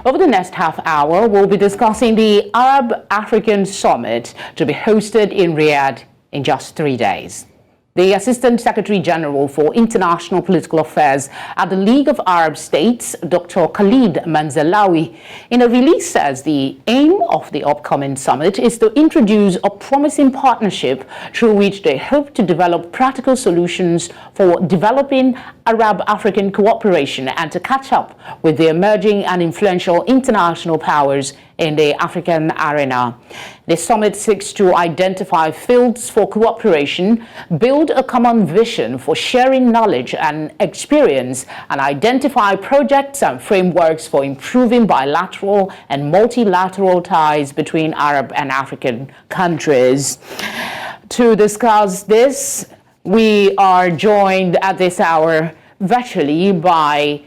Over the next half hour, we'll be discussing the Arab-African Summit to be hosted in Riyadh in just 3 days. The Assistant Secretary General for International Political Affairs at the League of Arab States, Dr. Khalid Manzalawi, in a release says the aim of the upcoming summit is to introduce a promising partnership through which they hope to develop practical solutions for developing Arab-African cooperation and to catch up with the emerging and influential international powers in the African arena. The summit seeks to identify fields for cooperation, build a common vision for sharing knowledge and experience, and identify projects and frameworks for improving bilateral and multilateral ties between Arab and African countries. To discuss this, we are joined at this hour virtually by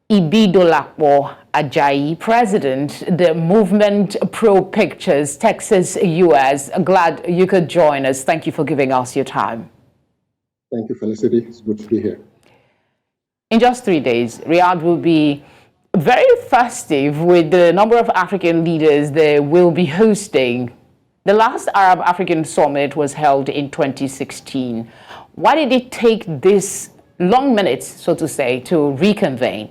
Ibidolapo Ajayi, President, the Movement Pro Pictures, Texas, U.S. Glad you could join us. Thank you for giving us your time. Thank you, Felicity. It's good to be here. In just 3 days, Riyadh will be very festive with the number of African leaders they will be hosting. The last Arab-African Summit was held in 2016. Why did it take this long minutes, so to say, to reconvene?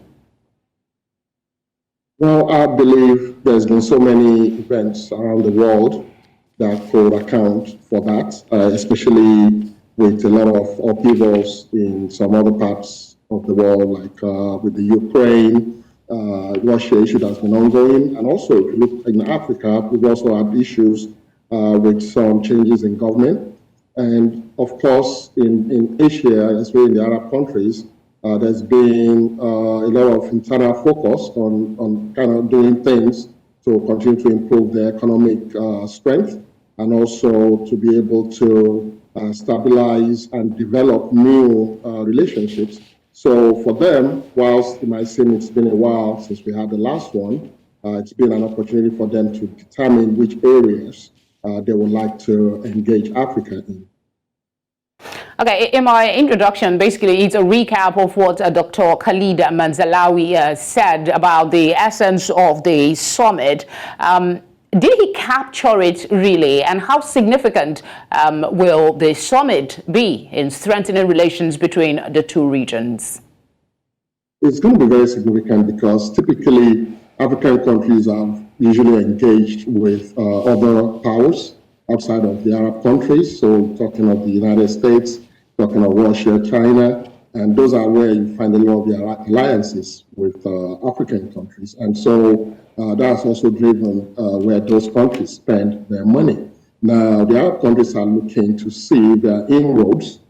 Well, I believe there's been so many events around the world that could account for that, especially with a lot of upheavals in some other parts of the world, like with the Ukraine, Russia issue that's been ongoing. And also, if you look in Africa, we've also had issues with some changes in government. And of course, in Asia, especially in the Arab countries, there's been a lot of internal focus on kind of doing things to continue to improve their economic strength and also to be able to stabilize and develop new relationships. So for them, whilst it might seem it's been a while since we had the last one, it's been an opportunity for them to determine which areas they would like to engage Africa in. Okay, in my introduction, basically, it's a recap of what Dr. Khalid Manzalawi said about the essence of the summit. Did he capture it really? And how significant will the summit be in strengthening relations between the two regions? It's going to be very significant because typically African countries are usually engaged with other powers outside of the Arab countries. So talking of the United States, talking of Russia, China, and those are where you find a lot of the alliances with African countries. And so that's also driven where those countries spend their money. Now, the Arab countries are looking to see their inroads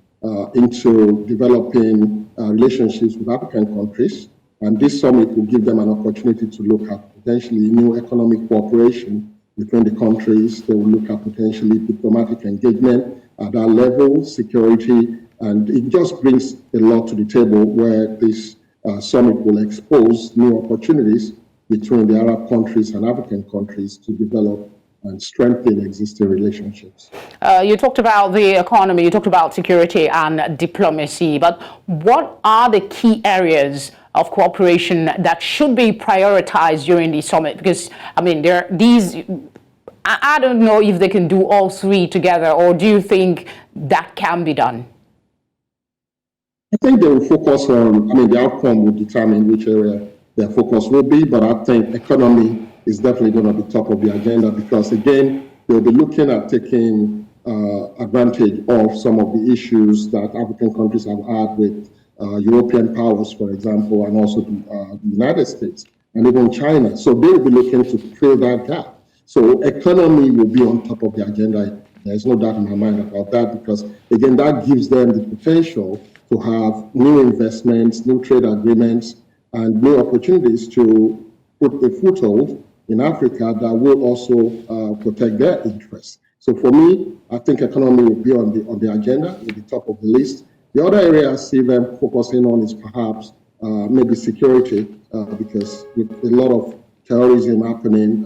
into developing relationships with African countries. And this summit will give them an opportunity to look at potentially new economic cooperation between the countries. They will look at potentially diplomatic engagement at that level, security, and it just brings a lot to the table where this summit will expose new opportunities between the Arab countries and African countries to develop and strengthen existing relationships. You talked about the economy, you talked about security and diplomacy, but what are the key areas of cooperation that should be prioritized during the summit? Because, I mean, there are these, I don't know if they can do all three together, or do you think that can be done? I think they will focus on, I mean, the outcome will determine which area their focus will be, but I think economy is definitely going to be top of the agenda because, again, they'll be looking at taking advantage of some of the issues that African countries have had with European powers, for example, and also the United States and even China. So they will be looking to fill that gap. So economy will be on top of the agenda. There's no doubt in my mind about that because, again, that gives them the potential to have new investments, new trade agreements, and new opportunities to put a foothold in Africa that will also protect their interests. So for me, I think economy will be on the agenda, at the top of the list. The other area I see them focusing on is perhaps maybe security, because with a lot of terrorism happening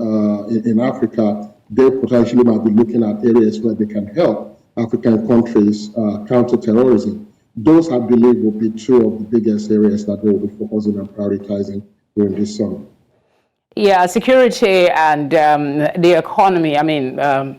in Africa, they potentially might be looking at areas where they can help African countries counter terrorism. Those, I believe, will be two of the biggest areas that they will be focusing and prioritizing during this summit. Yeah, security and the economy, I mean,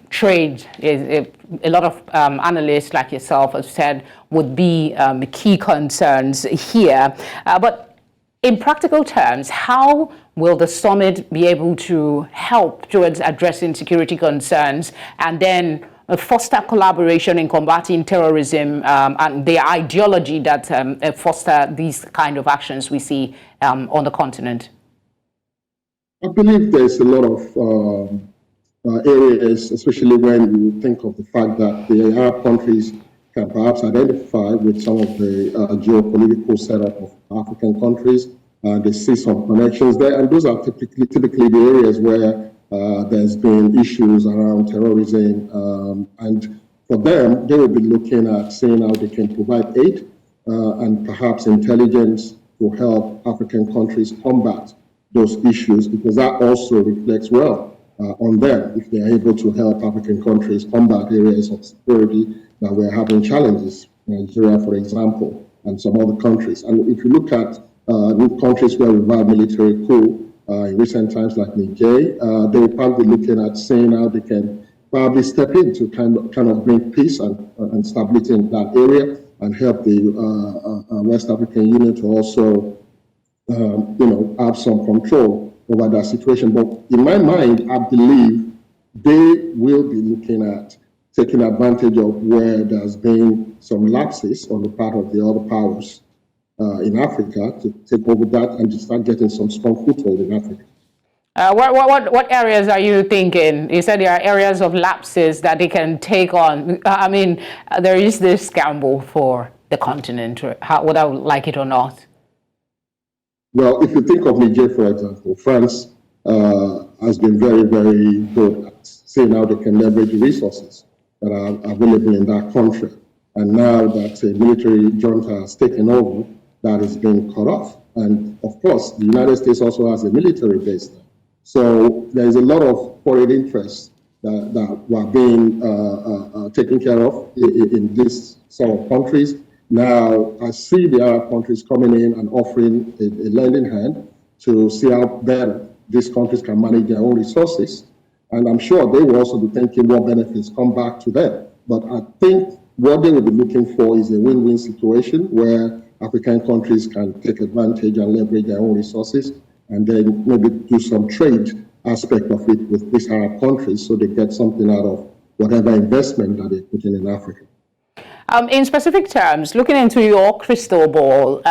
trade, is a lot of analysts like yourself have said would be key concerns here. But in practical terms, how will the summit be able to help towards addressing security concerns and then foster collaboration in combating terrorism and the ideology that foster these kind of actions we see on the continent? I believe there's a lot of areas, especially when you think of the fact that the Arab countries can perhaps identify with some of the geopolitical setup of African countries. They see some connections there, and those are typically the areas where there's been issues around terrorism. And for them, they will be looking at seeing how they can provide aid and perhaps intelligence to help African countries combat those issues, because that also reflects well on them if they're able to help African countries combat areas of security that we're having challenges, Nigeria, for example, and some other countries. And if you look at countries where we've had military coup in recent times, like Niger, they will probably be looking at seeing how they can probably step in to kind of bring peace and stability in that area and help the West African Union to also have some control over that situation. But in my mind, I believe they will be looking at taking advantage of where there's been some lapses on the part of the other powers in Africa to take over that and to start getting some strong foothold in Africa. What areas are you thinking? You said there are areas of lapses that they can take on. I mean, there is this gamble for the continent, whether I would like it or not. Well, if you think of Niger, for example, France has been very, very good at seeing how they can leverage resources that are available in that country. And now that a military junta has taken over, that is being cut off. And of course, the United States also has a military base there. So there is a lot of foreign interests that were being taken care of in these sort of countries. Now, I see the Arab countries coming in and offering a lending hand to see how better these countries can manage their own resources. And I'm sure they will also be thinking what benefits come back to them. But I think what they will be looking for is a win-win situation where African countries can take advantage and leverage their own resources and then maybe do some trade aspect of it with these Arab countries so they get something out of whatever investment that they put in Africa. In specific terms, looking into your crystal ball,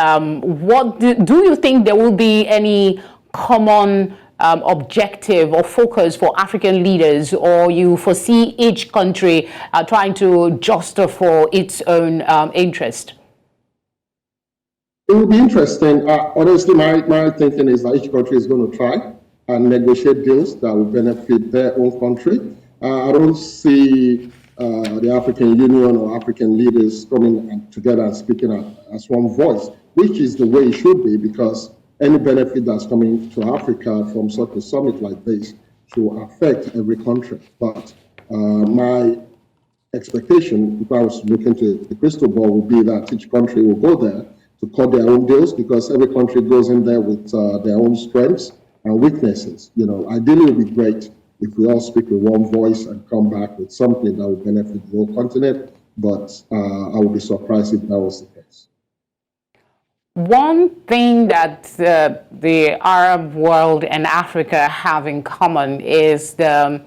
what do you think there will be any common objective or focus for African leaders, or you foresee each country trying to justify for its own interest? It will be interesting. Honestly, my thinking is that each country is going to try and negotiate deals that will benefit their own country. I don't see the African Union or African leaders coming together and speaking as one voice, which is the way it should be, because any benefit that's coming to Africa from such a summit like this should affect every country. But my expectation, if I was looking to the crystal ball, would be that each country will go there to cut their own deals, because every country goes in there with their own strengths and weaknesses. Ideally, it would be great if we all speak with one voice and come back with something that will benefit the whole continent, but I would be surprised if that was the case. One thing that the Arab world and Africa have in common is the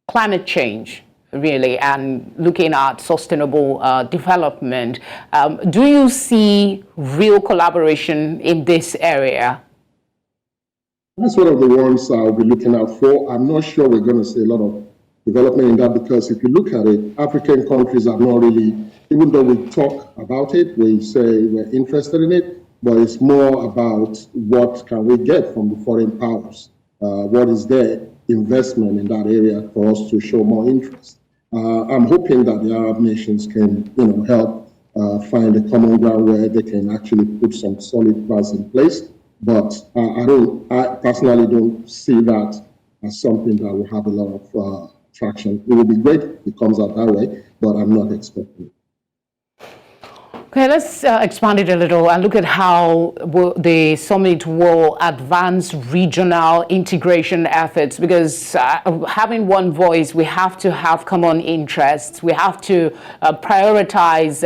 climate change, really, and looking at sustainable development. Do you see real collaboration in this area? That's one of the ones I'll be looking out for. I'm not sure we're going to see a lot of development in that, because if you look at it, African countries are not really, even though we talk about it, we say we're interested in it, but it's more about what can we get from the foreign powers. What is their investment in that area for us to show more interest? I'm hoping that the Arab nations can, help find a common ground where they can actually put some solid plans in place. But I personally don't see that as something that will have a lot of traction. It will be great if it comes out that way, but I'm not expecting it. Okay, let's expand it a little and look at how the summit will advance regional integration efforts, because having one voice, we have to have common interests. We have to prioritize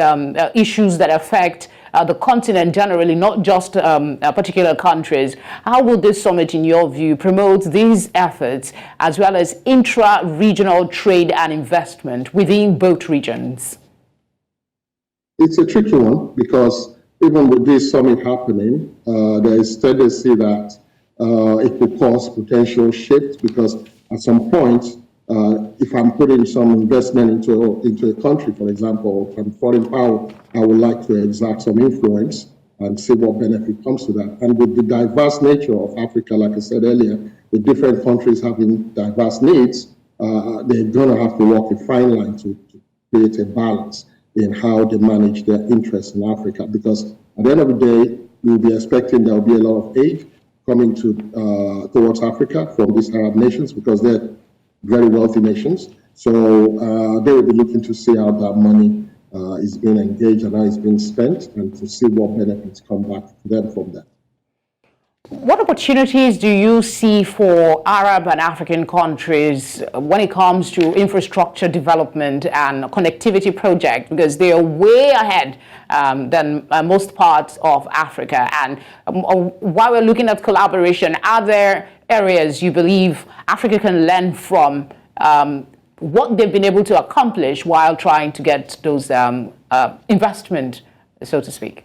issues that affect the continent generally, not just particular countries. How will this summit, in your view, promote these efforts as well as intra-regional trade and investment within both regions? It's a tricky one because even with this summit happening, there is tendency that it could cause potential shift, because at some point, if I'm putting some investment into a country, for example, from foreign power, I would like to exert some influence and see what benefit comes to that. And with the diverse nature of Africa, like I said earlier, with different countries having diverse needs, they're going to have to walk a fine line to create a balance in how they manage their interests in Africa. Because at the end of the day, we'll be expecting there will be a lot of aid coming towards Africa from these Arab nations, because they're very wealthy nations. So they will be looking to see how that money is being engaged and how it's being spent, and to see what benefits come back to them from that. What opportunities do you see for Arab and African countries when it comes to infrastructure development and connectivity projects? Because they are way ahead than most parts of Africa. And while we're looking at collaboration, are there areas you believe Africa can learn from what they've been able to accomplish while trying to get those investment, so to speak?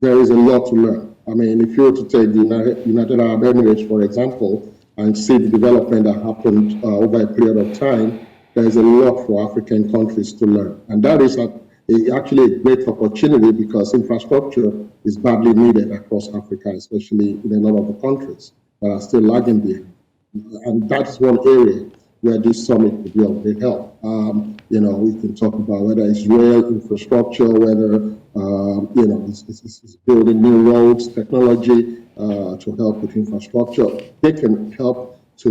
There is a lot to learn. I mean, if you were to take the United Arab Emirates, for example, and see the development that happened over a period of time, there is a lot for African countries to learn. And that is actually a great opportunity, because infrastructure is badly needed across Africa, especially in a lot of the countries that are still lagging behind. And that's one area where this summit could be of great help. You know, we can talk about whether it's rail infrastructure, whether you know, it's building new roads, technology to help with infrastructure. They can help to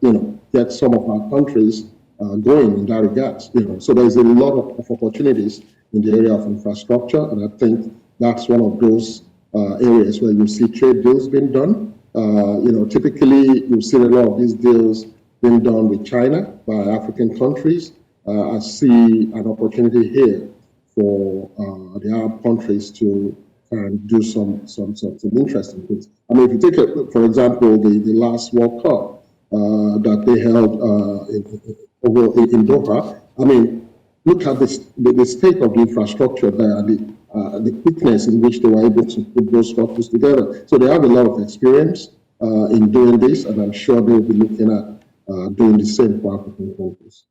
you know, get some of our countries going in that regard. You know, so there's a lot of opportunities in the area of infrastructure, and I think that's one of those areas where you see trade deals being done. You know, typically you've seen a lot of these deals being done with China by African countries. I see an opportunity here for the Arab countries to do some interesting things. I mean, if you take, for example, the last World Cup that they held in Doha, I mean, look at the state of the infrastructure there, and the quickness in which they were able to put those structures together. So they have a lot of experience in doing this, and I'm sure they'll be looking at doing the same for African countries.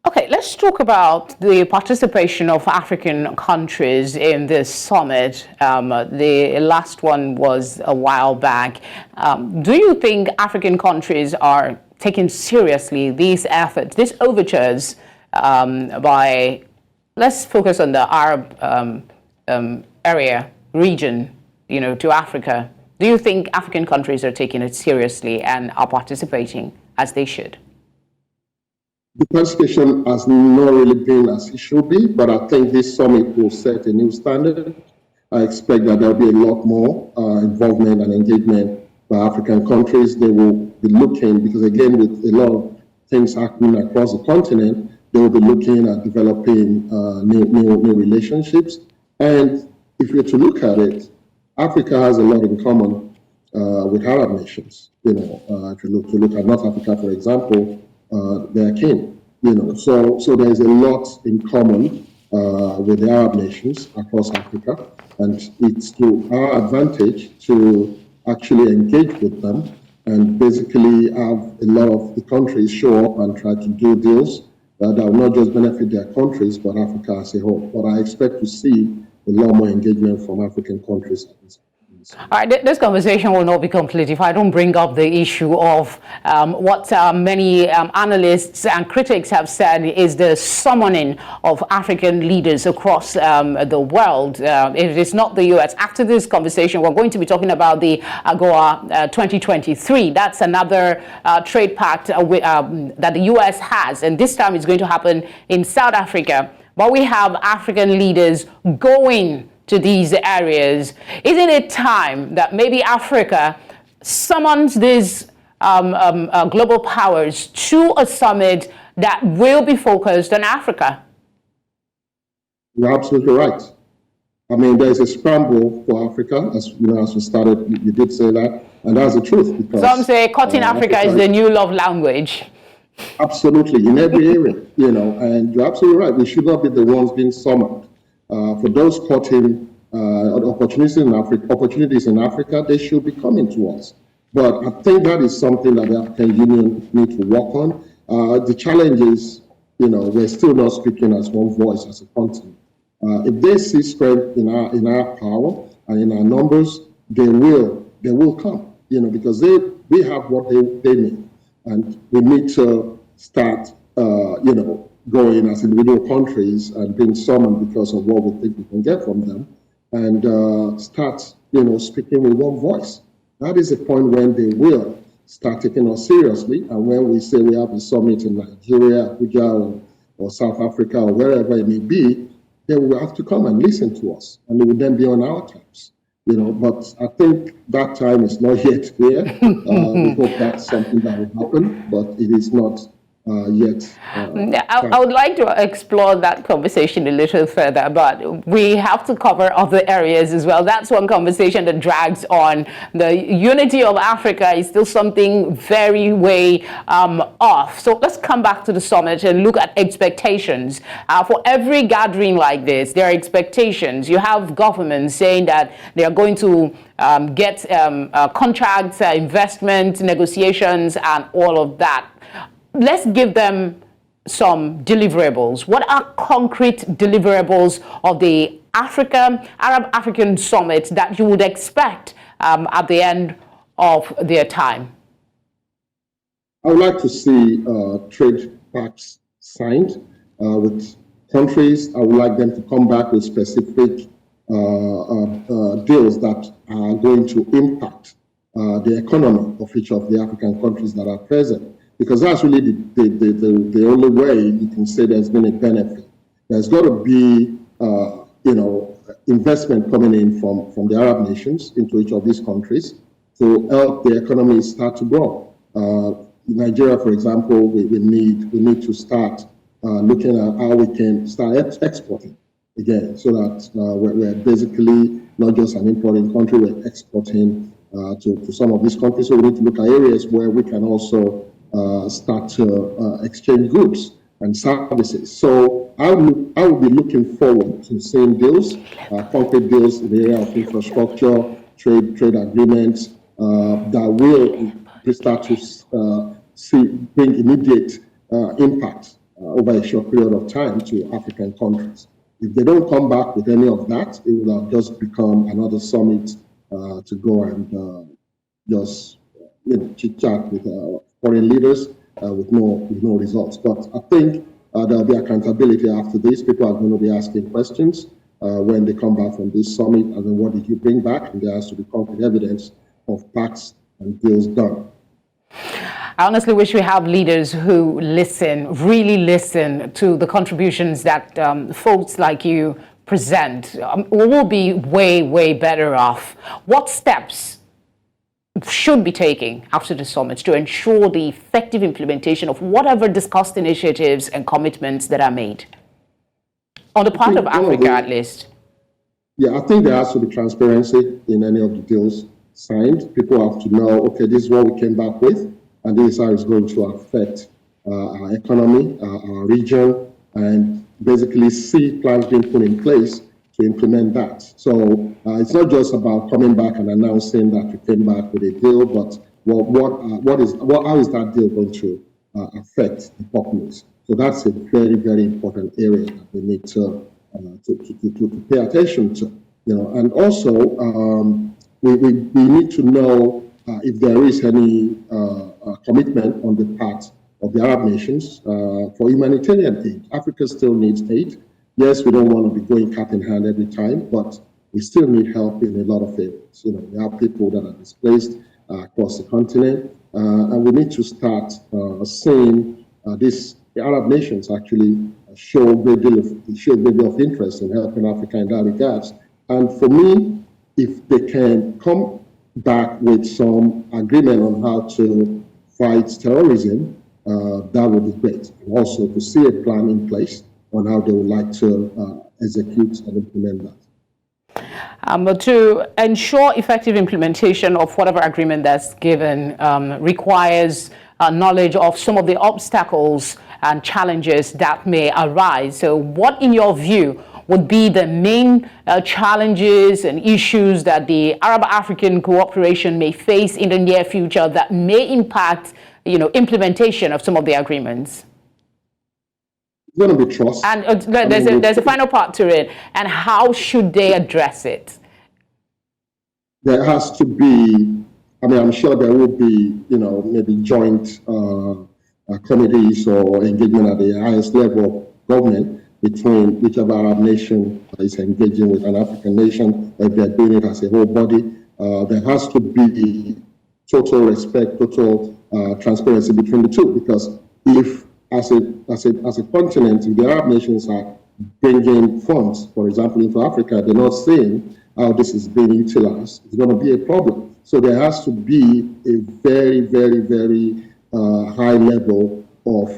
Okay, let's talk about the participation of African countries in this summit. The last one was a while back. Do you think African countries are taking seriously these efforts, these overtures by, let's focus on the Arab area, region, you know, to Africa? Do you think African countries are taking it seriously and are participating as they should? The participation has not really been as it should be, but I think this summit will set a new standard. I expect that there'll be a lot more involvement and engagement by African countries. They will be looking, because again, with a lot of things happening across the continent, they will be looking at developing new relationships. And if you're to look at it, Africa has a lot in common with Arab nations. You know, if you look at North Africa, for example, they're kin. You know, so there's a lot in common with the Arab nations across Africa, and it's to our advantage to actually engage with them and basically have a lot of the countries show up and try to do deals that will not just benefit their countries, but Africa as a whole. But I expect to see a lot more engagement from African countries at this point. All right, this conversation will not be complete if I don't bring up the issue of what many analysts and critics have said is the summoning of African leaders across the world. It is not the U.S. After this conversation, we're going to be talking about the AGOA 2023. That's another trade pact that the U.S. has, and this time it's going to happen in South Africa. but we have African leaders going to these areas. Isn't it time that maybe Africa summons these global powers to a summit that will be focused on Africa? You're absolutely right. I mean, there's a scramble for Africa, as you know, as we started, you did say that, and that's the truth. Because some say cutting Africa is the new love language. Absolutely, in every area, you know, and you're absolutely right. We should not be the ones being summoned. For those cutting opportunities in Africa, they should be coming to us. But I think that is something that the African Union need to work on. The challenge is, you know, we're still not speaking as one voice as a continent. If they see strength in our power and in our numbers, they will come, you know, because we have what they need, and we need to start, you know, going as individual countries and being summoned because of what we think we can get from them, and start, you know, speaking with one voice. That is a point when they will start taking us seriously, and when we say we have a summit in Nigeria, Ajayi, or South Africa, or wherever it may be, they will have to come and listen to us, and it will then be on our terms, you know. But I think that time is not yet here. We hope that's something that will happen, but it is not yet. I would like to explore that conversation a little further, but we have to cover other areas as well. That's one conversation that drags on. The unity of Africa is still something very way off. So let's come back to the summit and look at expectations. For every gathering like this, there are expectations. You have governments saying that they are going to get contracts, investment, negotiations, and all of that. Let's give them some deliverables. What are concrete deliverables of the Arab-African Summit that you would expect at the end of their time? I would like to see trade pacts signed with countries. I would like them to come back with specific deals that are going to impact the economy of each of the African countries that are present. Because that's really the only way you can say there's been a benefit. There's got to be, you know, investment coming in from the Arab nations into each of these countries to help the economy start to grow. Nigeria, for example, we need to start looking at how we can start exporting again, so that we're basically not just an importing country, we're exporting to some of these countries. So we need to look at areas where we can also start to exchange goods and services. So I would be looking forward to seeing deals, concrete deals in the area of infrastructure, trade agreements that will start to bring immediate impact over a short period of time to African countries. If they don't come back with any of that, it will have just become another summit to go and just chit-chat with foreign leaders with no results. But I think there'll be accountability after this. People are going to be asking questions when they come back from this summit, and then what did you bring back? And there has to be concrete evidence of pacts and deals done. I honestly wish we have leaders who really listen to the contributions that folks like you present. We will be way, way better off. What steps should be taking after the summit to ensure the effective implementation of whatever discussed initiatives and commitments that are made on the part of Africa, at least? Yeah, I think there has to be transparency in any of the deals signed. People have to know, okay, this is what we came back with, and this is how it's going to affect our economy, our region, and basically see plans being put in place to implement that. So it's not just about coming back and announcing that we came back with a deal, but how is that deal going to affect the populace? So that's a very, very important area that we need to pay attention to. You know, and also we need to know if there is any commitment on the part of the Arab nations for humanitarian aid. Africa still needs aid. Yes, we don't want to be going cap in hand every time, but we still need help in a lot of areas. You know, we have people that are displaced across the continent, and we need to start seeing the Arab nations actually show a great deal of interest in helping Africa in that regards. And for me, if they can come back with some agreement on how to fight terrorism, that would be great. And also to see a plan in place on how they would like to execute and implement that. To ensure effective implementation of whatever agreement that's given requires knowledge of some of the obstacles and challenges that may arise. So what, in your view, would be the main challenges and issues that the Arab-African cooperation may face in the near future that may impact, implementation of some of the agreements? It's going to be trust. And there's a final part to it. And how should they address it? There has to be, I'm sure there will be, maybe joint committees or engagement at the highest level of government between whichever Arab nation is engaging with an African nation, or if they're doing it as a whole body. There has to be total respect, total transparency between the two, because if as a continent, if the Arab nations are bringing funds, for example, into Africa, they're not saying how this is being utilized, it's going to be a problem. So there has to be a very, very, very high level of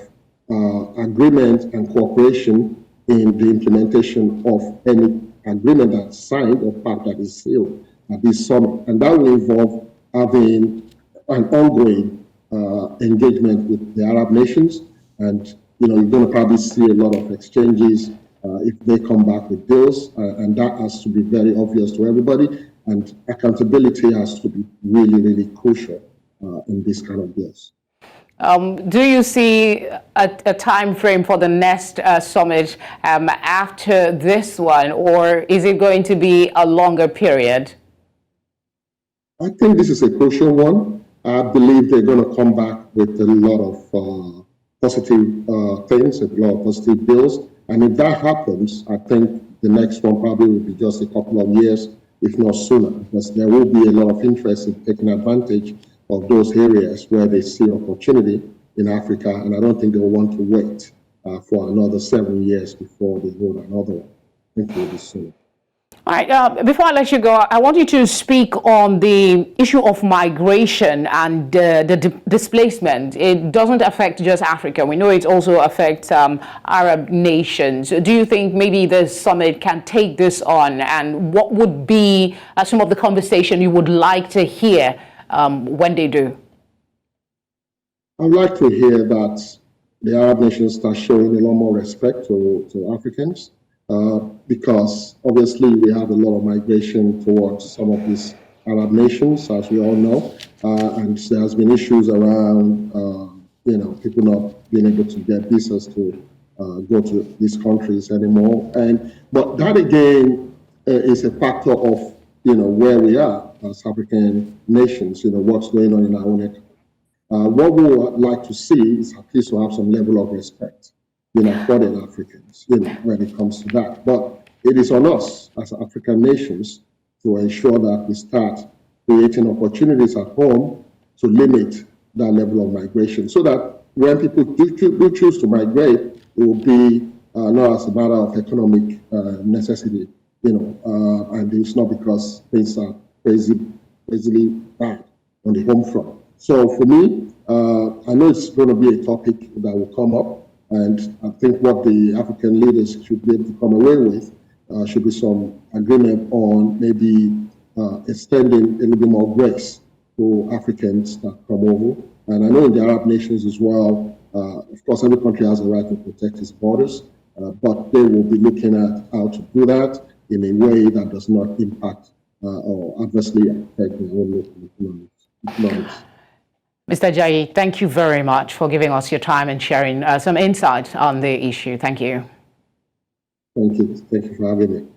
agreement and cooperation in the implementation of any agreement that's signed or part that is sealed at this summit. And that will involve having an ongoing engagement with the Arab nations. And, you're going to probably see a lot of exchanges if they come back with deals. And that has to be very obvious to everybody. And accountability has to be really, really crucial in this kind of deals. Do you see a time frame for the next summit after this one, or is it going to be a longer period? I think this is a crucial one. I believe they're going to come back with a lot of positive things, a lot of positive deals. And if that happens, I think the next one probably will be just a couple of years, if not sooner, because there will be a lot of interest in taking advantage of those areas where they see opportunity in Africa. And I don't think they'll want to wait for another 7 years before they hold another one. I think it will be soon. All right, before I let you go, I want you to speak on the issue of migration and the displacement. It doesn't affect just Africa. We know it also affects Arab nations. Do you think maybe the summit can take this on? And what would be some of the conversation you would like to hear when they do? I'd like to hear that the Arab nations start showing a lot more respect to Africans. Because obviously we have a lot of migration towards some of these Arab nations, as we all know, and there has been issues around, people not being able to get visas to go to these countries anymore. But that again is a factor of, where we are as African nations, what's going on in our own economy. What we would like to see is at least to have some level of respect, for the Africans, when it comes to that. But it is on us as African nations to ensure that we start creating opportunities at home to limit that level of migration, so that when people do choose to migrate, it will be not as a matter of economic necessity, and it's not because things are crazily bad on the home front. So for me, I know it's going to be a topic that will come up. And I think what the African leaders should be able to come away with should be some agreement on maybe extending a little bit more grace to Africans that come over. And I know in the Arab nations as well, of course, every country has a right to protect its borders, but they will be looking at how to do that in a way that does not impact or adversely affect their own local economics. Mr. Ajayi, thank you very much for giving us your time and sharing some insight on the issue. Thank you. Thank you. Thank you for having me.